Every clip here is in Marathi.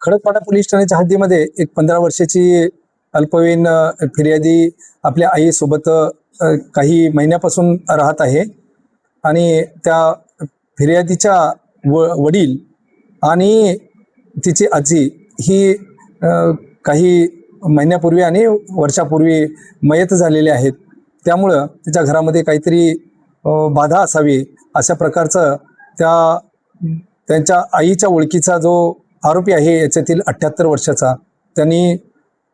खडकपाडा पोलीस ठाण्याच्या हद्दीमध्ये एक 15 वर्षाची अल्पवयीन फिर्यादी आपल्या आईसोबत काही महिन्यापासून राहत आहे आणि त्या फिर्यादीच्या वडील आणि तिची आजी ही काही महिन्यापूर्वी आणि वर्षापूर्वी मयत झालेले आहेत. त्यामुळं तिच्या घरामध्ये काहीतरी बाधा असावी अशा प्रकारचं त्यांच्या आईच्या ओळखीचा जो आरोपी आहे याच्यातील 78 वर्षाचा त्यांनी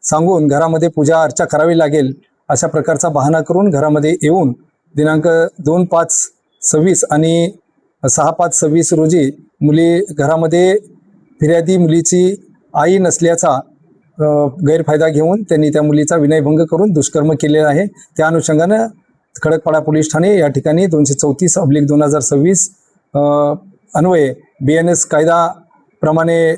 सांगून घरामध्ये पूजा अर्चा करावी लागेल अशा प्रकारचा बहाणा करून घरामध्ये येऊन दिनांक 2/5/26 आणि 6/5/26 रोजी घरामध्ये फिर्यादी मुलीची आई नसल्याचा गैरफायदा घेऊन त्यांनी त्या मुलीचा विनयभंग करून दुष्कर्म केलेला आहे. त्या अनुषंगानं खडकपाडा पोलीस ठाणे या ठिकाणी 234/2026 अन्वये BNS कायदाप्रमाणे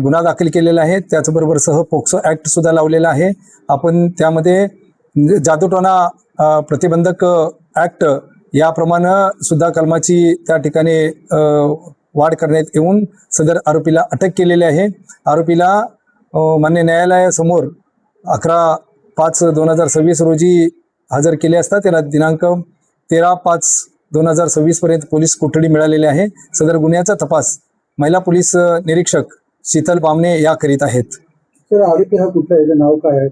गुन्हा दाखल केलेला आहे. त्याचबरोबर पोक्सो ॲक्ट सुद्धा लावलेला आहे. आपण त्यामध्ये जादूटोणा प्रतिबंधक ॲक्ट याप्रमाणे सुद्धा कलमाची त्या ठिकाणी वाढ करण्यात येऊन सदर आरोपीला अटक केलेली आहे. आरोपीला मान्य न्यायालयासमोर 11/5/2026 रोजी हजर केले असता त्याला दिनांक 13/5/2026 पर्यंत पोलीस कोठडी मिळालेली आहे. सदर गुन्ह्याचा तपास महिला पोलीस निरीक्षक शीतल बामणे या करीत आहेत. आरोपी हा कुठला आहे, नाव काय आहे?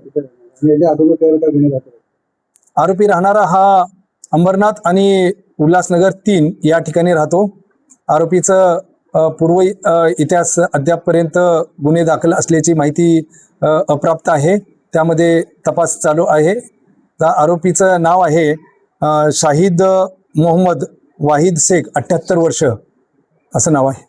आरोपी राहणारा हा अंबरनाथ आणि उल्हासनगर 3 या ठिकाणी राहतो. आरोपीचं पूर्व इतिहास अद्यापपर्यंत गुन्हे दाखल असल्याची माहिती अप्राप्त आहे. त्यामध्ये तपास चालू आहे. आरोपीचं नाव आहे शाहिद मोहम्मद वाहिद शेख 78 वर्ष असं नाव आहे.